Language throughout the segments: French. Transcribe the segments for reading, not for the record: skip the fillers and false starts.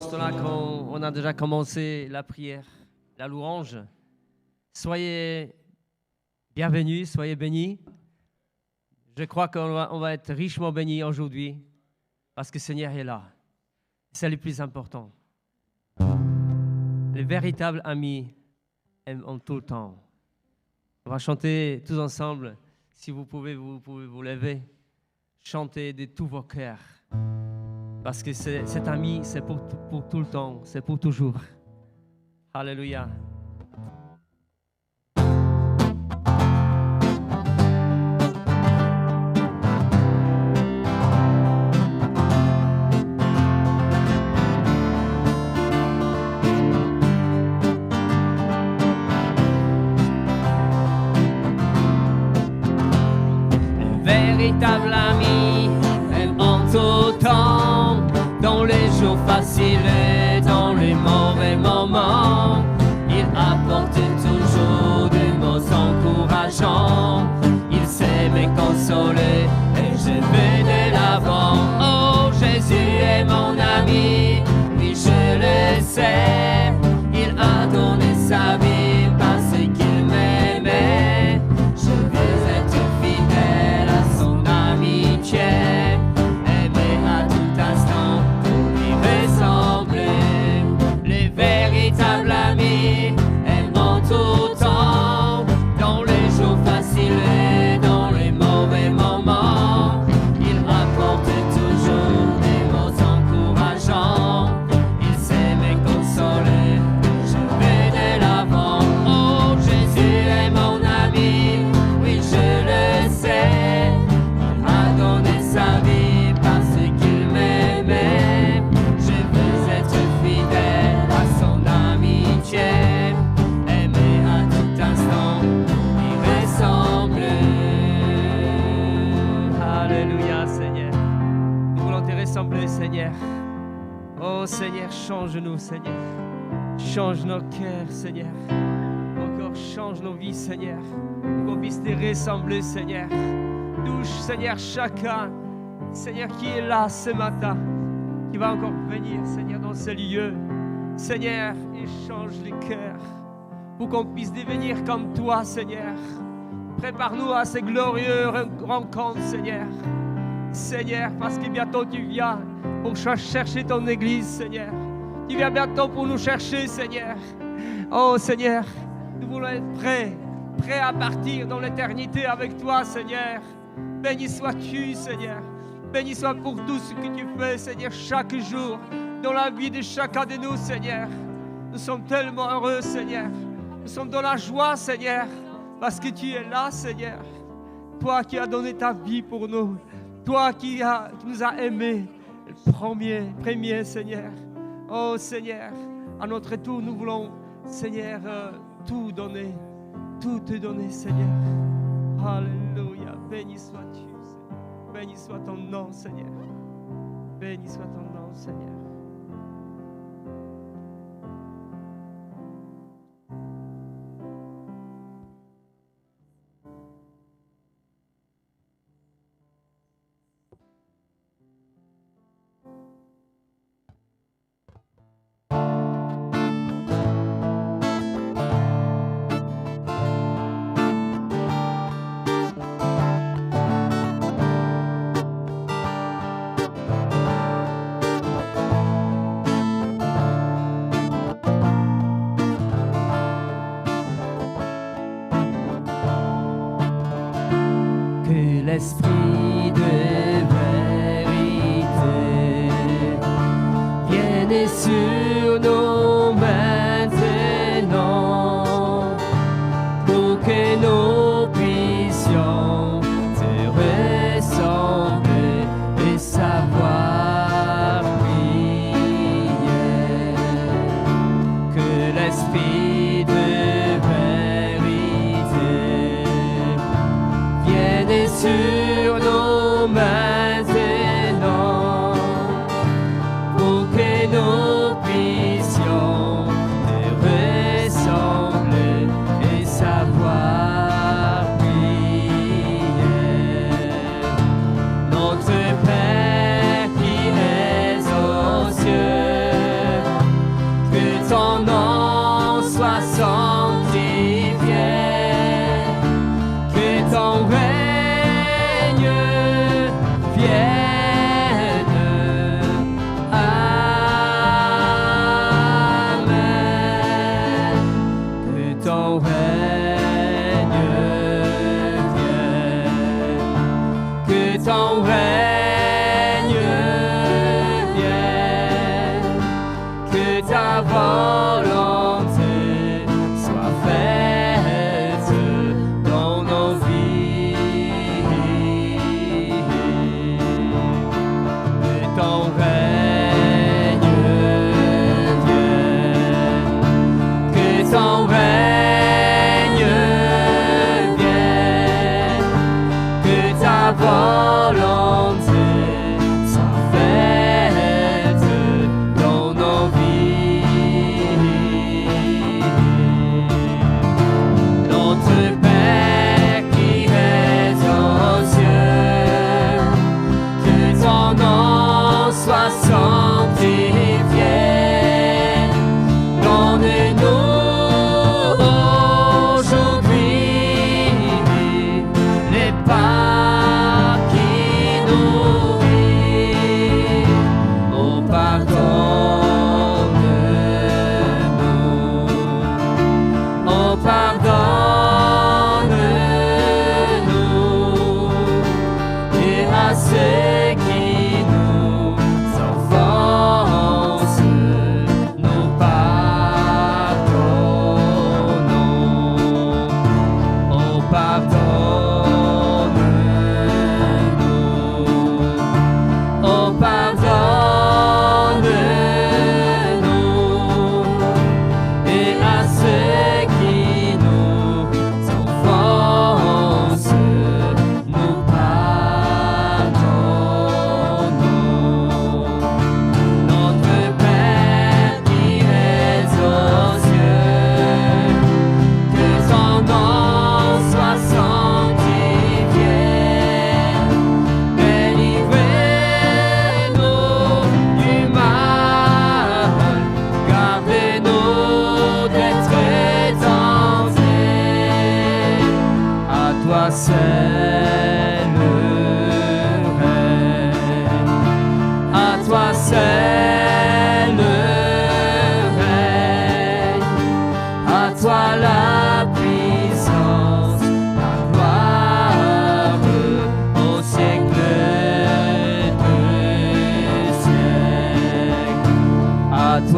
Là, quand on a déjà commencé la prière, la louange, soyez bienvenus, soyez bénis. Je crois qu'on va être richement bénis aujourd'hui parce que le Seigneur est là. C'est le plus important. Les véritables amis aiment en tout le temps. On va chanter tous ensemble. Si vous pouvez vous lever. Chantez de tous vos cœurs. Parce que cet ami, c'est pour tout le temps, c'est pour toujours. Alléluia. Le véritable ami aime en tout temps. Dans les jours faciles et dans les mauvais moments, il apporte toujours des mots encourageants. Il sait me consoler et je vais de l'avant. Oh, Jésus est mon ami, oui je le sais. Il a donné sa vie parce qu'il m'aimait. Je veux être fidèle à son amitié. Seigneur. Oh Seigneur, change-nous, Seigneur. Change nos cœurs, Seigneur. Encore change nos vies, Seigneur. Pour qu'on puisse te ressembler, Seigneur. Touche, Seigneur, chacun, Seigneur, qui est là ce matin, qui va encore venir, Seigneur, dans ce lieu. Seigneur, échange les cœurs pour qu'on puisse devenir comme toi, Seigneur. Prépare-nous à ces glorieuses rencontres, Seigneur. Seigneur, parce que bientôt tu viens pour chercher ton église, Seigneur. Tu viens bientôt pour nous chercher, Seigneur. Oh, Seigneur, nous voulons être prêts à partir dans l'éternité avec toi, Seigneur. Béni sois-tu, Seigneur. Béni sois pour tout ce que tu fais, Seigneur, chaque jour, dans la vie de chacun de nous, Seigneur. Nous sommes tellement heureux, Seigneur. Nous sommes dans la joie, Seigneur, parce que tu es là, Seigneur. Toi qui as donné ta vie pour nous. Toi qui nous as aimés, le premier, Seigneur. Oh Seigneur, à notre tour, nous voulons, Seigneur, tout donner, tout te donner, Seigneur. Alléluia, béni sois-tu, Seigneur. Béni soit ton nom, Seigneur. Béni soit ton nom, Seigneur. L'esprit de vérité vienne sur nous maintenant pour que nous puissions te ressembler et savoir prier. Que l'esprit de vérité vienne sur nous maintenant pour que nous puissions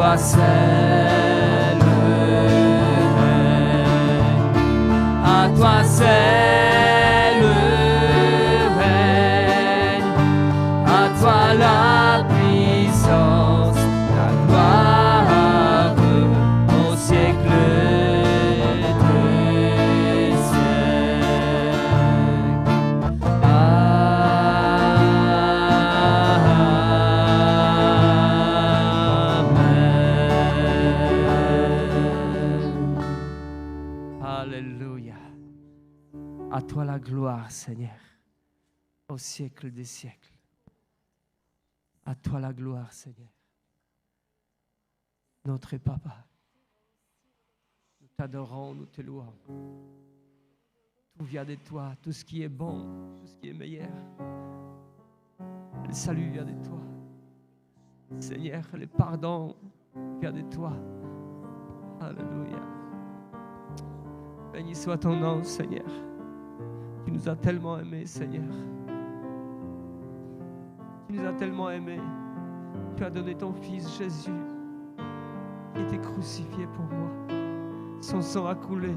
toi seul le règne, à toi seul le règne, à toi la puissance, la gloire au siècle des siècles. Alléluia. À toi la gloire, Seigneur, au siècle des siècles. À toi la gloire, Seigneur. Notre Papa, nous t'adorons, nous te louons. Tout vient de toi, tout ce qui est bon, tout ce qui est meilleur. Le salut vient de toi. Seigneur, le pardon vient de toi. Alléluia. Béni soit ton nom, Seigneur. Tu nous as tellement aimés, Seigneur. Tu nous as tellement aimés. Tu as donné ton Fils Jésus, qui était crucifié pour moi. Son sang a coulé.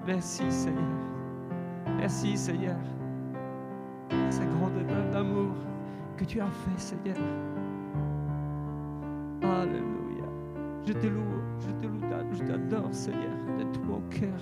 Merci, Seigneur. Merci, Seigneur. Cette grande œuvre d'amour que tu as fait, Seigneur. Alléluia. Je te loue, je t'adore, Seigneur, de tout mon cœur.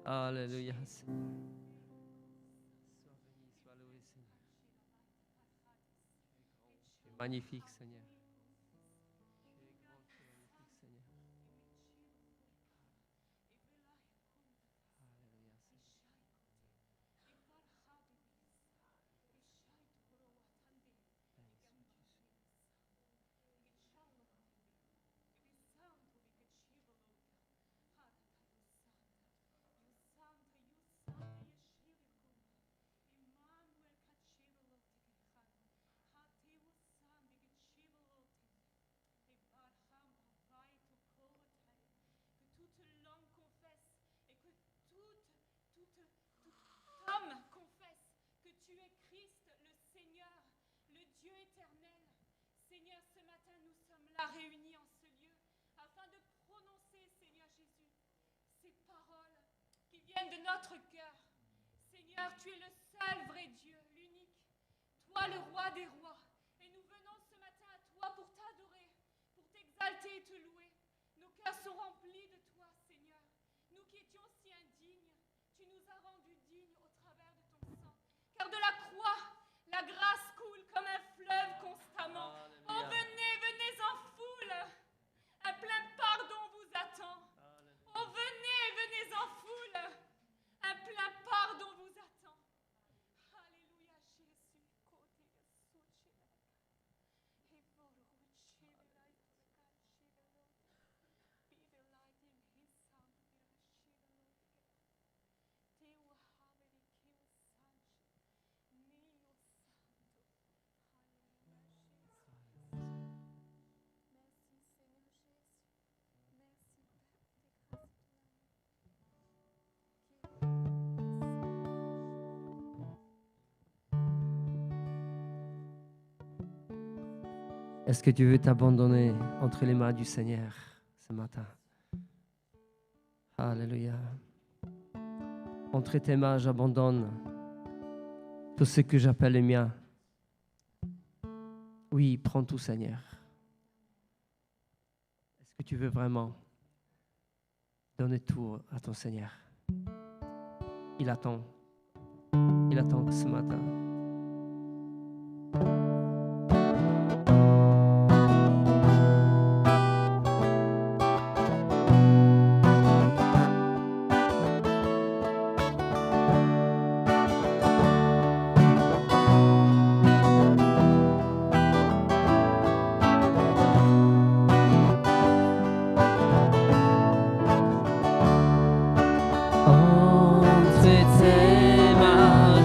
Alléluia. Sois béni, sois loué, Seigneur. Tu es magnifique, Seigneur. Tu es grand, tu es magnifique, Seigneur. Alléluia, Seigneur. Béni Seigneur, ce matin, nous sommes là réunis en ce lieu afin de prononcer, Seigneur Jésus, ces paroles qui viennent de notre cœur. Seigneur, tu es le seul vrai Dieu, l'unique, toi le roi des rois. Et nous venons ce matin à toi pour t'adorer, pour t'exalter et te louer. Nos cœurs sont remplis de toi, Seigneur. Nous qui étions si indignes, tu nous as rendus dignes au travers de ton sang. Car de la croix, la grâce coule comme un fleuve constamment. Oh, venez, venez en foule. Un plein pardon vous attend. Oh, venez, venez en foule. Un plein pardon vous attend. Alléluia, Jésus. Merci Seigneur Jésus. Merci Père des grâces. Est-ce que tu veux t'abandonner entre les mains du Seigneur ce matin? Alléluia. Entre tes mains, j'abandonne tout ce que j'appelle le mien. Oui, prends tout, Seigneur. Est-ce que tu veux vraiment donner tout à ton Seigneur? Il attend. Il attend ce matin. Entre tes mains,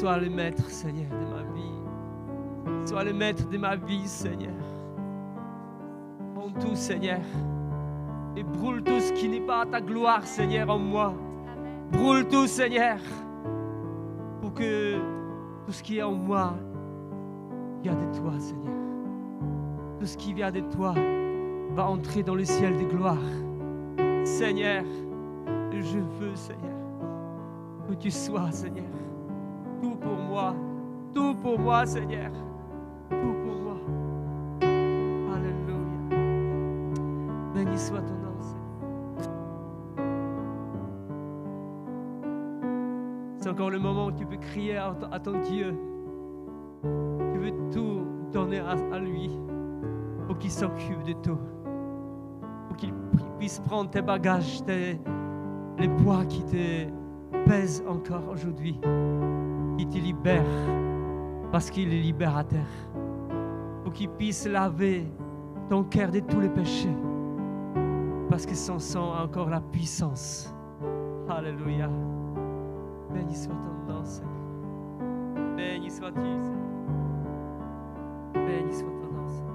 Sois le maître, Seigneur, de ma vie. Sois le maître de ma vie, Seigneur. Prends tout, Seigneur. Et brûle tout ce qui n'est pas à ta gloire, Seigneur, en moi. Brûle tout, Seigneur. Pour que tout ce qui est en moi vient de toi, Seigneur. Tout ce qui vient de toi va entrer dans le ciel de gloire. Seigneur, je veux, Seigneur, que tu sois, Seigneur. Tout pour moi, Seigneur. Tout pour moi. Alléluia. Béni soit ton nom, Seigneur. C'est encore le moment où tu peux crier à ton Dieu. Tu veux tout donner à lui pour qu'il s'occupe de tout. Pour qu'il puisse prendre tes bagages, les poids qui te pèsent encore aujourd'hui. Qui te libère parce qu'il est libérateur. Pour qu'il puisse laver ton cœur de tous les péchés. Parce que son sang a encore la puissance. Alléluia. Béni soit ton nom, Seigneur. Béni sois-tu, Seigneur. Béni soit ton nom, Seigneur.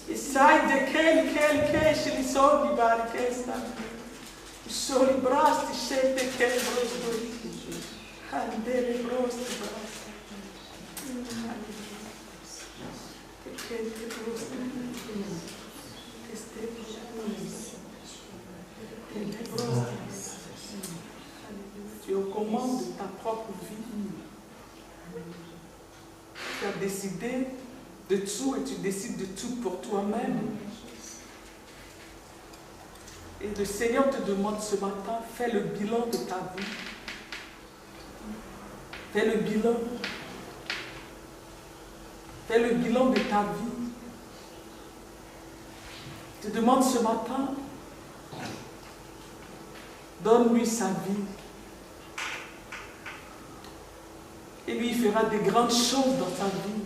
E sai de che li soldi vari che sta. I soli brasti scelte che le brosti. Andele brosti brasti. Che brosti. Che ste brosti. Tu es aux commandes de ta propre vie. Tu as décidé de tout et tu décides de tout pour toi-même. Et le Seigneur te demande ce matin, fais le bilan de ta vie. Fais le bilan. Fais le bilan de ta vie. Il te demande ce matin, donne-lui sa vie. Et lui, il fera des grandes choses dans ta vie.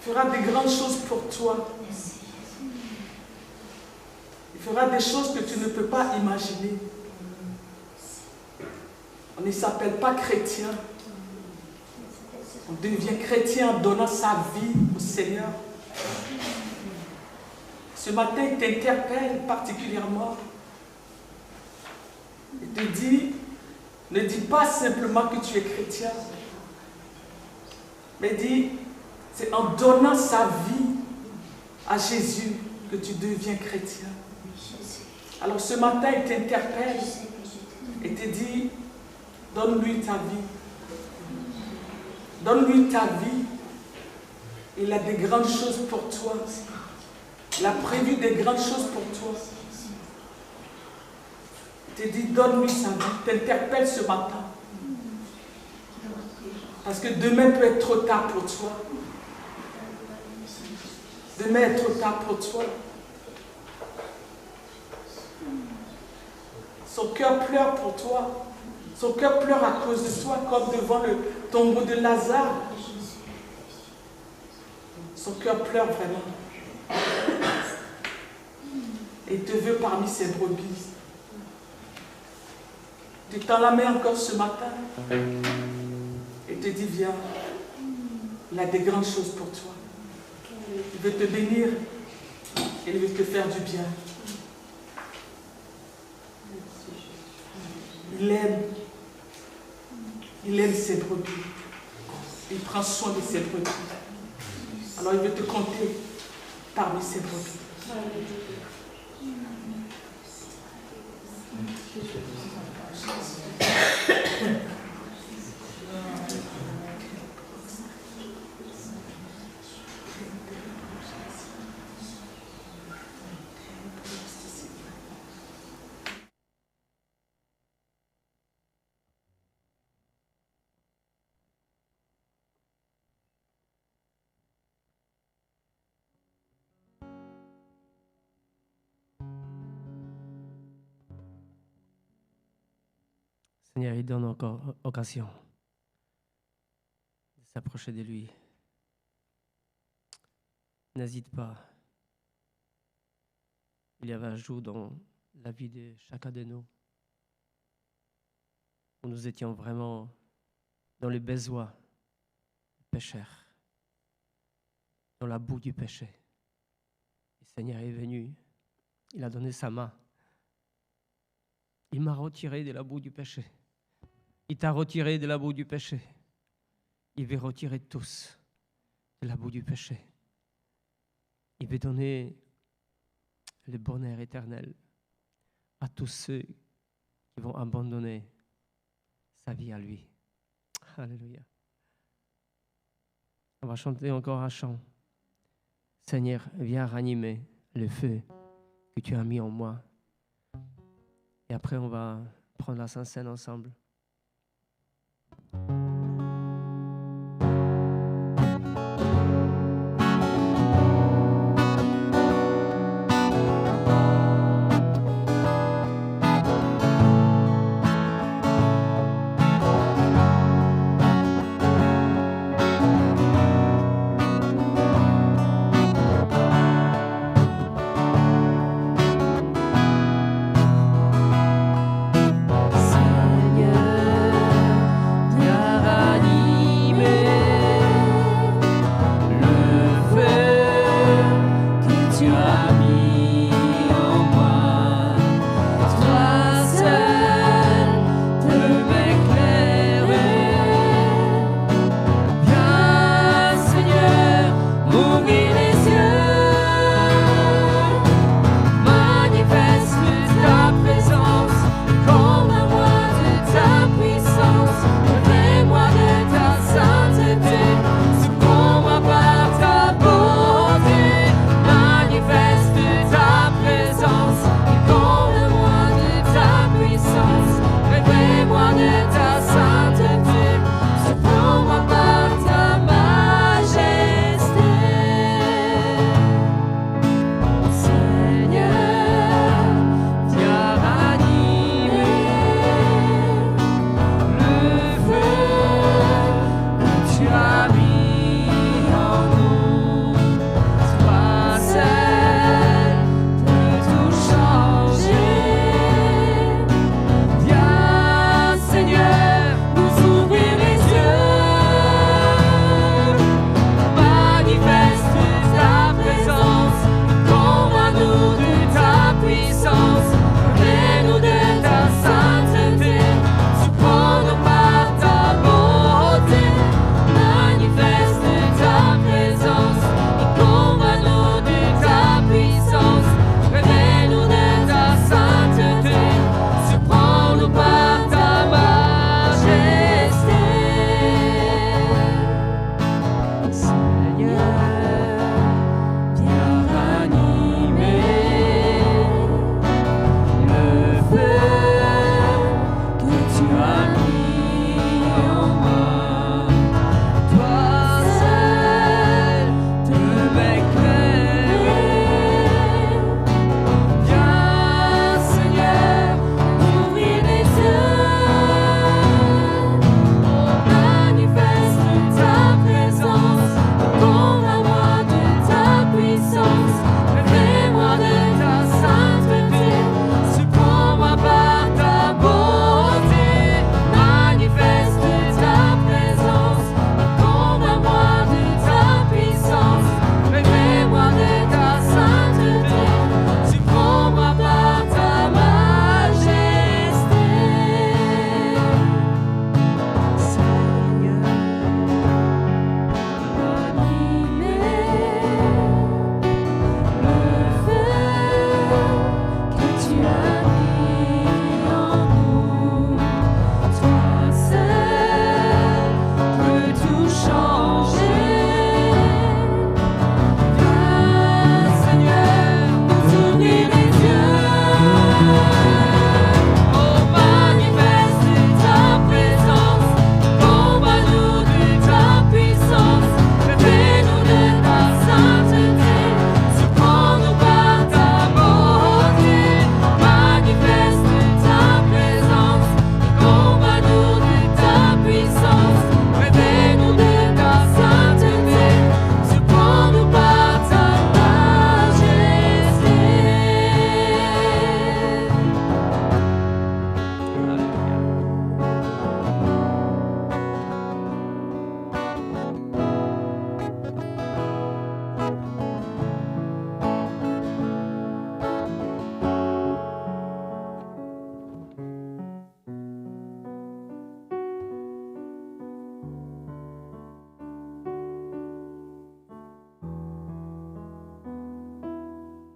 Il fera des grandes choses pour toi. Il fera des choses que tu ne peux pas imaginer. On ne s'appelle pas chrétien. On devient chrétien en donnant sa vie au Seigneur. Ce matin, il t'interpelle particulièrement. Il te dit, ne dis pas simplement que tu es chrétien, mais dis, c'est en donnant sa vie à Jésus que tu deviens chrétien. Alors ce matin, il t'interpelle et te dit, donne-lui ta vie. Donne-lui ta vie. Il a des grandes choses pour toi. Il a prévu des grandes choses pour toi. Il te dit, donne-lui sa vie. Il t'interpelle ce matin. Parce que demain peut être trop tard pour toi. Demain est trop tard pour toi. Son cœur pleure pour toi. Son cœur pleure à cause de toi, comme devant le tombeau de Lazare. Son cœur pleure vraiment. Et il te veut parmi ses brebis. Tu tends la main encore ce matin. Et te dit, viens. Il a des grandes choses pour toi. Il veut te bénir. Et il veut te faire du bien. Il aime ses brebis. Il prend soin de ses brebis. Alors il veut te compter parmi ses brebis. Seigneur, il donne encore occasion de s'approcher de lui. N'hésite pas. Il y avait un jour dans la vie de chacun de nous où nous étions vraiment dans les besoins pécheurs, dans la boue du péché. Le Seigneur est venu, il a donné sa main. Il m'a retiré de la boue du péché. Il t'a retiré de la boue du péché. Il veut retirer tous de la boue du péché. Il veut donner le bonheur éternel à tous ceux qui vont abandonner sa vie à lui. Alléluia. On va chanter encore un chant. Seigneur, viens ranimer le feu que tu as mis en moi. Et après, on va prendre la Sainte Seine ensemble. Seigneur,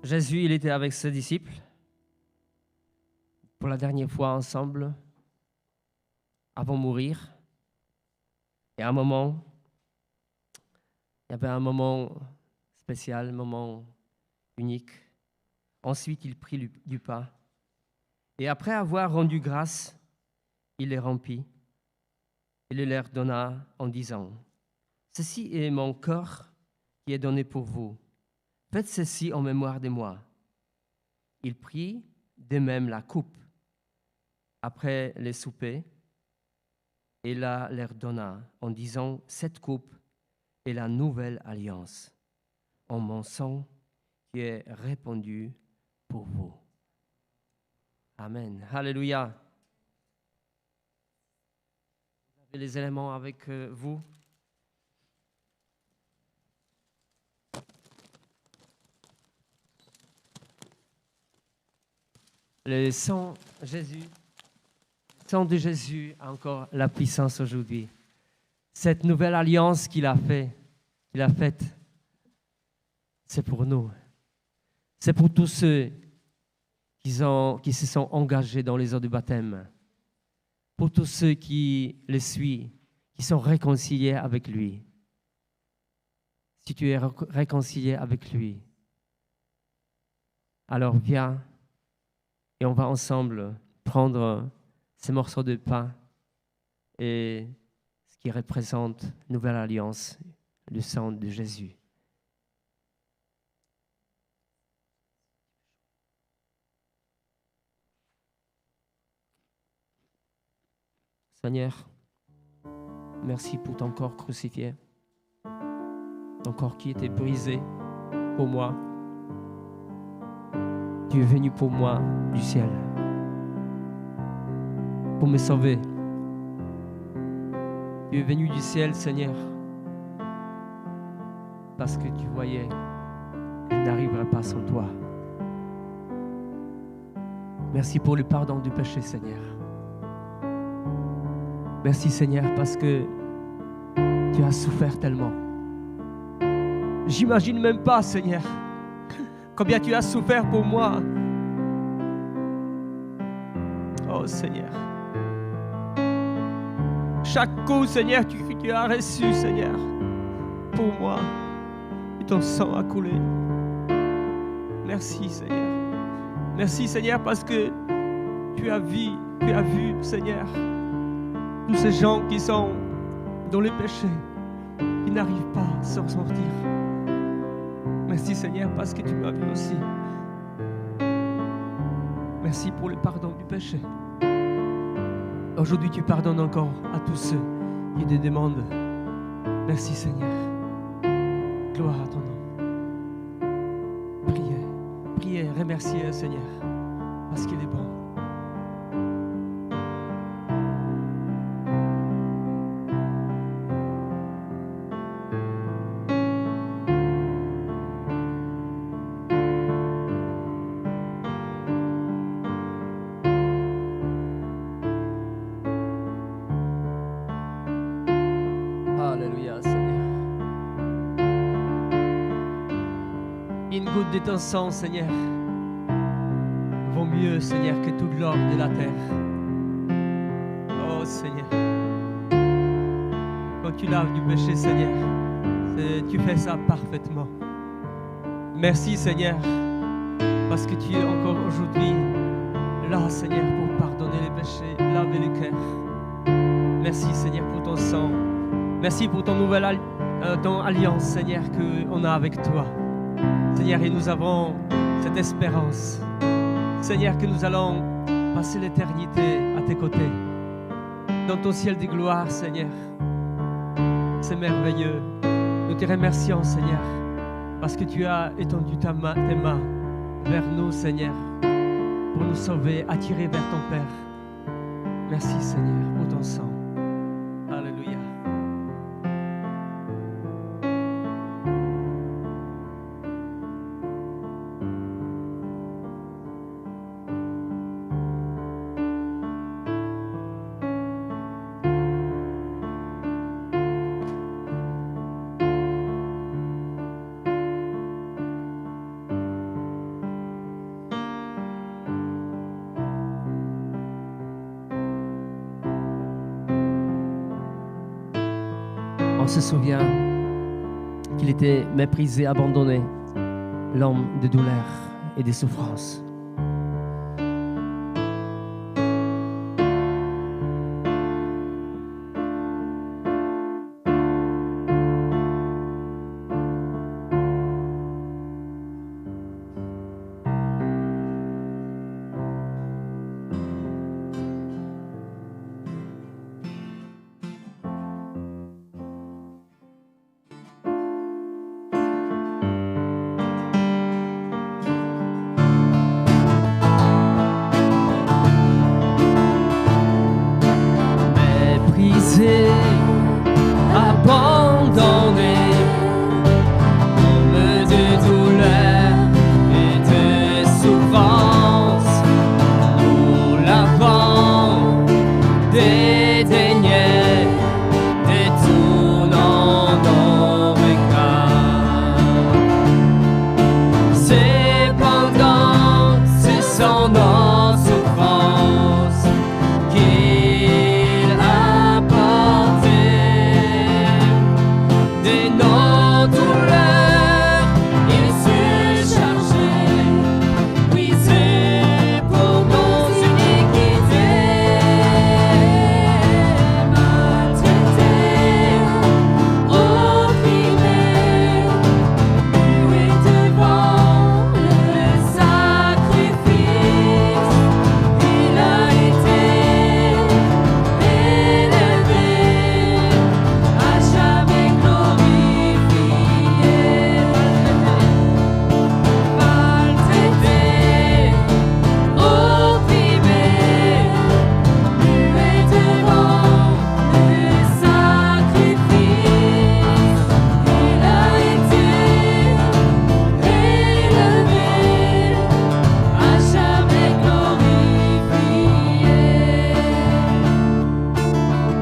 Jésus, il était avec ses disciples pour la dernière fois ensemble avant de mourir. Et à un moment, il y avait un moment spécial, un moment unique. Ensuite, il prit du pain. Et après avoir rendu grâce, il les rompit. Il les leur donna en disant, « Ceci est mon corps qui est donné pour vous. Faites ceci en mémoire de moi. » Il prit de même la coupe après les soupers et la leur donna en disant, « Cette coupe est la nouvelle alliance en mon sang qui est répandu pour vous. » Amen. Alléluia. Vous avez les éléments avec vous? Le sang de Jésus a encore la puissance aujourd'hui. Cette nouvelle alliance qu'il a faite, c'est pour nous. C'est pour tous ceux qui se sont engagés dans les eaux du baptême. Pour tous ceux qui le suivent, qui sont réconciliés avec lui. Si tu es réconcilié avec lui, alors viens et on va ensemble prendre ces morceaux de pain et ce qui représente la nouvelle alliance, le sang de Jésus. Seigneur, merci pour ton corps crucifié, ton corps qui était brisé pour moi. Tu es venu pour moi du ciel, pour me sauver. Tu es venu du ciel, Seigneur, parce que tu voyais que je n'arriverais pas sans toi. Merci pour le pardon du péché, Seigneur. Merci, Seigneur, parce que tu as souffert tellement. J'imagine même pas, Seigneur, combien tu as souffert pour moi. Oh, Seigneur. Chaque coup, Seigneur, que tu as reçu, Seigneur, pour moi, et ton sang a coulé. Merci, Seigneur. Merci, Seigneur, parce que tu as vu, Seigneur, tous ces gens qui sont dans le péché, qui n'arrivent pas à s'en sortir. Merci, Seigneur, parce que tu m'as vu aussi. Merci pour le pardon du péché. Aujourd'hui, tu pardonnes encore à tous ceux qui te demandent. Merci, Seigneur. Gloire à ton nom. Priez, remerciez, Seigneur, parce qu'il est bon. Alléluia, Seigneur. Une goutte de ton sang, Seigneur, vaut mieux, Seigneur, que tout l'or de la terre. Oh, Seigneur. Quand tu laves du péché, Seigneur, tu fais ça parfaitement. Merci, Seigneur, parce que tu es encore aujourd'hui là, Seigneur, pour pardonner les péchés, laver les cœurs. Merci, Seigneur, pour ton sang. Merci pour ton alliance, Seigneur, qu'on a avec toi. Seigneur, et nous avons cette espérance. Seigneur, que nous allons passer l'éternité à tes côtés. Dans ton ciel de gloire, Seigneur. C'est merveilleux. Nous te remercions, Seigneur, parce que tu as étendu tes mains vers nous, Seigneur, pour nous sauver, attirer vers ton Père. Merci, Seigneur, pour ton sang. Alléluia. on se souvient qu'il était méprisé, abandonné, l'homme de douleur et de souffrance. Abandonné, homme de douleur et de souffrance, nous l'avons dédaigné, détournant nos regards. Cependant, ce sont nos souffrances qu'il a portées. De nos douleurs, il se chargeait, brisé pour nos iniquités, maltraité, opprimé, muet devant le sacrifice, il a été élevé, à jamais glorifié, maltraité, opprimé, muet devant le sacrifice, il a été élevé, à jamais glorifié.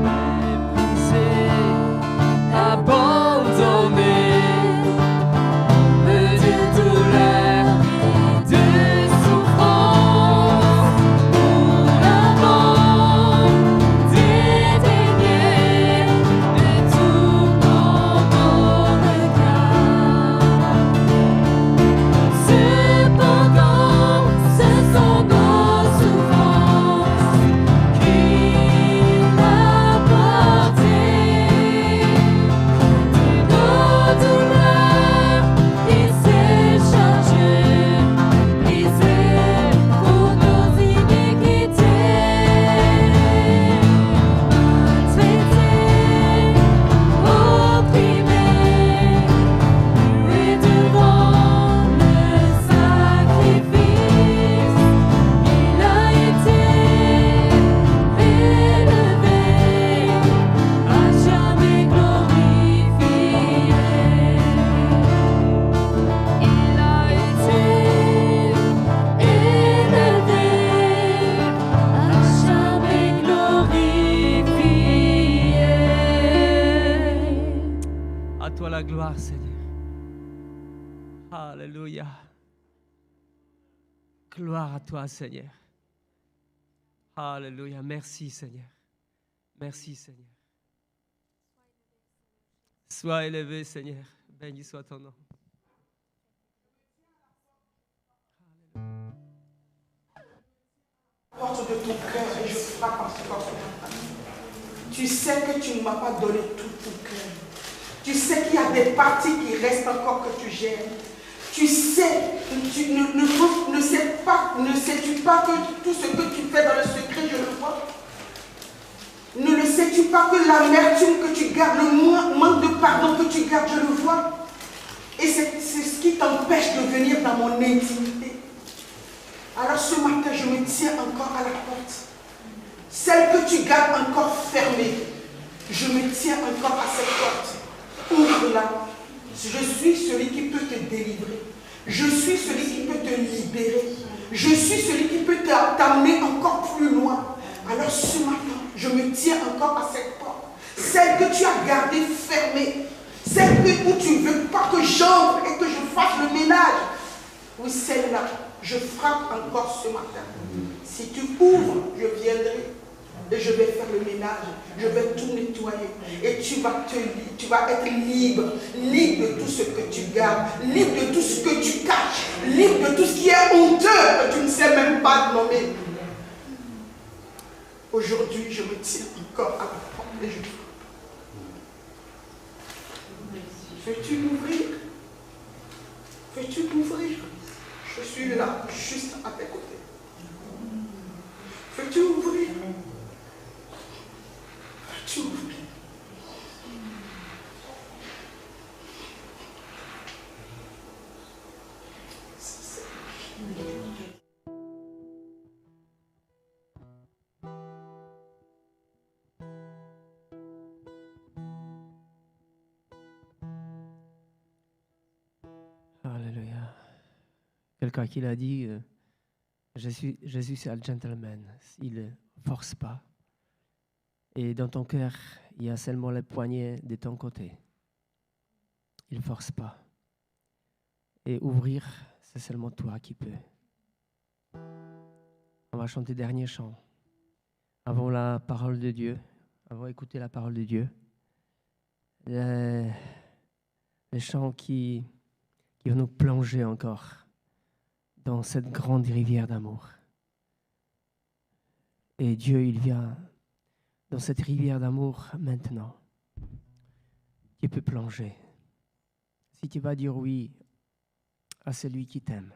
Méprisé, abandonné, homme de douleur et de souffrance, nous l'avons dédaigné, détournant nos regards. Cependant, ce sont nos souffrances qu'il a portées. De nos douleurs, il s'est chargé, brisé pour nos iniquités, maltraité, opprimé, muet devant le sacrifice, il a été élevé, à jamais glorifié. Il a été élevé, à jamais glorifié. À toi la gloire, Seigneur. Alléluia. Gloire à toi, Seigneur. Alléluia. Merci, Seigneur. Merci, Seigneur. Sois élevé, Seigneur. Béni soit ton nom. Porte de ton cœur et je frappe en ce corps. Tu sais que tu ne m'as pas donné tout ton cœur. Tu sais qu'il y a des parties qui restent encore que tu gères. Tu sais, ne sais-tu pas que tout ce que tu fais dans le secret, je le vois. Ne le sais-tu pas que l'amertume que tu gardes, le manque de pardon que tu gardes, je le vois. Et c'est ce qui t'empêche de venir dans mon intimité. Alors ce matin, je me tiens encore à la porte. Celle que tu gardes encore fermée, je me tiens encore à cette porte. Ouvre-la. Je suis celui qui peut te délivrer. Je suis celui qui peut te libérer. Je suis celui qui peut t'amener encore plus loin. Alors ce matin, je me tiens encore à cette porte. Celle que tu as gardée fermée. Celle où tu ne veux pas que j'entre et que je fasse le ménage. Oui, celle-là, je frappe encore ce matin. Si tu ouvres, je viendrai. et je vais faire le ménage, je vais tout nettoyer. Et tu vas être libre, libre de tout ce que tu gardes, libre de tout ce que tu caches, libre de tout ce qui est honteux que tu ne sais même pas nommer. Aujourd'hui, je me tiens encore à la porte et je frappe. Veux-tu m'ouvrir? Veux-tu m'ouvrir? Je suis là, juste à tes côtés. Veux-tu ouvrir? Veux-tu ouvrir? Alléluia. Quelqu'un qui l'a dit, Jésus c'est un gentleman, il ne force pas. Et dans ton cœur, il y a seulement les poignets de ton côté. Il ne force pas. Et ouvrir, c'est seulement toi qui peux. On va chanter dernier chant. Avant la parole de Dieu, avant d'écouter la parole de Dieu. Les chants qui vont nous plonger encore dans cette grande rivière d'amour. Et Dieu, il vient dans cette rivière d'amour maintenant. Tu peux plonger. Si tu vas dire oui à celui qui t'aime.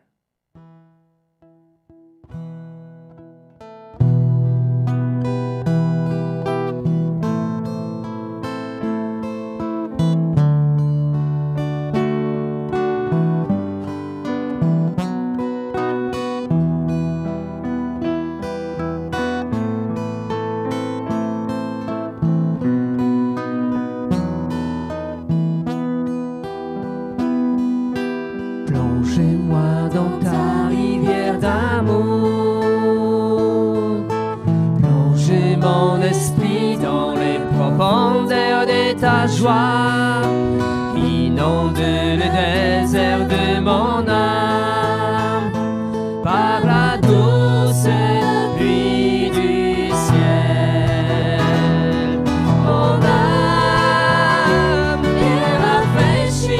Plongez-moi dans ta rivière d'amour. Plongez mon esprit dans les profondeurs de ta joie. Inonde le désert de mon âme par la douce pluie du ciel. Mon âme est rafraîchie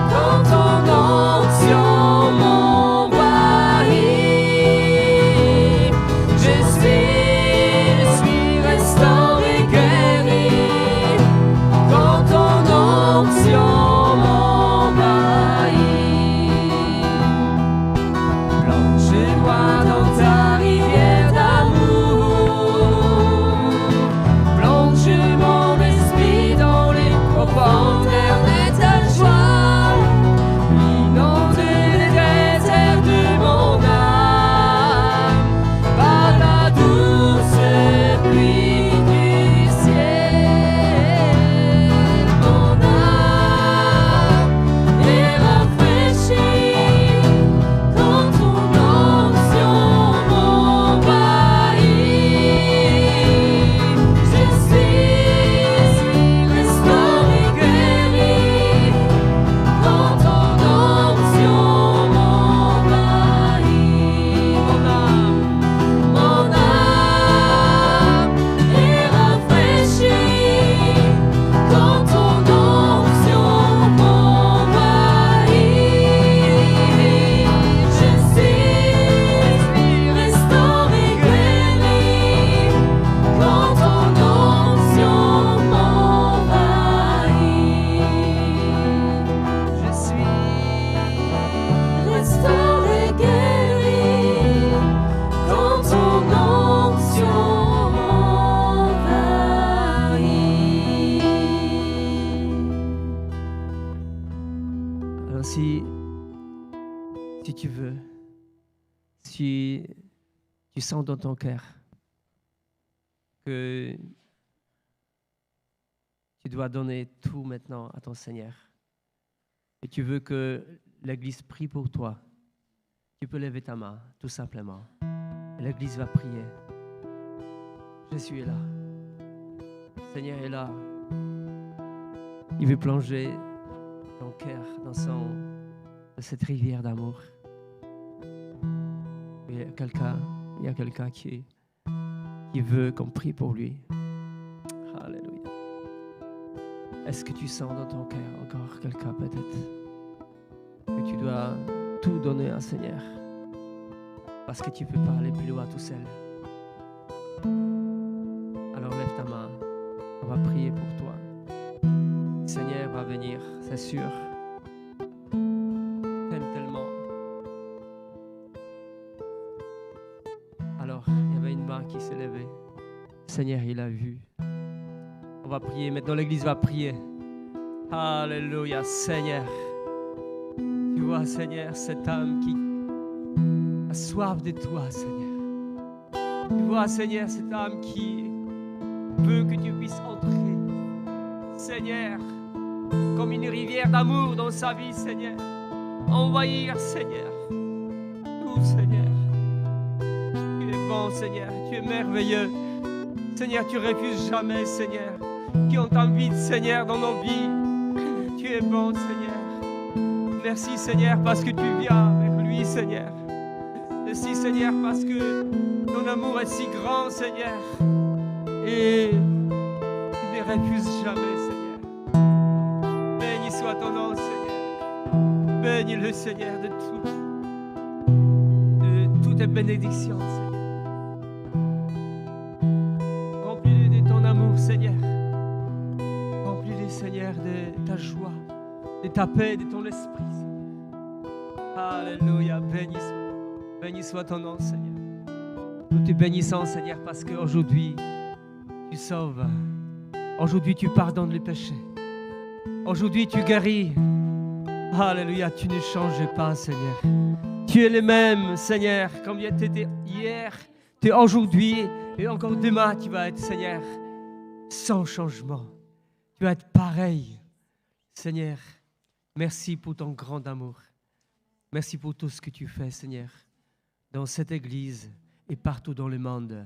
quand ton onction m'envahit. Je suis restauré, guéri quand ton onction m'envahit. Plongez-moi dans ta rivière d'amour. Plongez mon esprit dans les profondeurs de ta joie. Inonde les déserts de mon âme par la douce pluie du ciel. Mon âme est rafraîchie quand ton onction m'envahit. Je suis restauré, guéri quand ton onction m'envahit. Mon âme est rafraîchie quand ton onction m'envahit. Je suis restauré, guéri quand ton onction m'envahit. Je suis restauré, guéri quand ton onction m'envahit. Alors si tu veux, si tu sens dans ton cœur que tu dois donner tout maintenant à ton Seigneur et tu veux que l'Église prie pour toi, tu peux lever ta main, tout simplement. L'Église va prier. Jésus est là. Le Seigneur est là. Il veut plonger ton cœur dans cette rivière d'amour. Il y a quelqu'un qui qui veut qu'on prie pour lui. Alléluia. Est-ce que tu sens dans ton cœur encore quelqu'un peut-être que tu dois tout donner au Seigneur parce que tu ne peux pas aller plus loin tout seul? Alors lève ta main, on va prier pour toi. Le Seigneur va venir, c'est sûr. T'aime tellement. Alors, il y avait une main qui s'est levée. Le Seigneur, il a vu. On va prier. Maintenant, l'Église va prier. Alléluia, Seigneur. Tu vois, Seigneur, cette âme qui a soif de toi, Seigneur. Tu vois, Seigneur, cette âme qui veut que tu puisses entrer, Seigneur, comme une rivière d'amour dans sa vie, Seigneur. Envahir, Seigneur. Tout, Seigneur. Tu es bon, Seigneur. Tu es merveilleux. Seigneur, tu refuses jamais, Seigneur. Qu'on t'invite, Seigneur, dans nos vies. Tu es bon, Seigneur. Merci, Seigneur, parce que tu viens vers lui, Seigneur. Merci, Seigneur, parce que ton amour est si grand, Seigneur. Et tu ne refuses jamais, Seigneur. Béni soit ton nom, Seigneur. Bénis le Seigneur de toutes tes bénédictions, Seigneur. Remplis-le de ton amour, Seigneur. Remplis-le, Seigneur, de ta joie, de ta paix, de ton esprit, Seigneur. Alléluia. Béni soit ton nom, Seigneur. Nous te bénissons, Seigneur, parce qu'aujourd'hui, tu sauves. Aujourd'hui, tu pardonnes les péchés. Aujourd'hui, tu guéris. Alléluia, tu ne changes pas, Seigneur. Tu es le même, Seigneur, comme tu étais hier, tu es aujourd'hui et encore demain, tu vas être, Seigneur, sans changement. Tu vas être pareil. Seigneur, merci pour ton grand amour. Merci pour tout ce que tu fais, Seigneur, dans cette Église et partout dans le monde.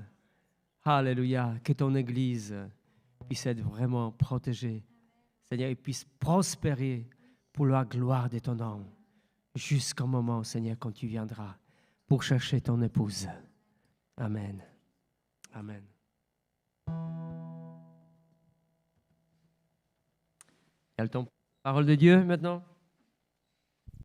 Alléluia, que ton Église puisse être vraiment protégée, Seigneur, et puisse prospérer pour la gloire de ton nom, jusqu'au moment, Seigneur, quand tu viendras pour chercher ton épouse. Amen. Amen. Il y a le temps. Parole de Dieu maintenant.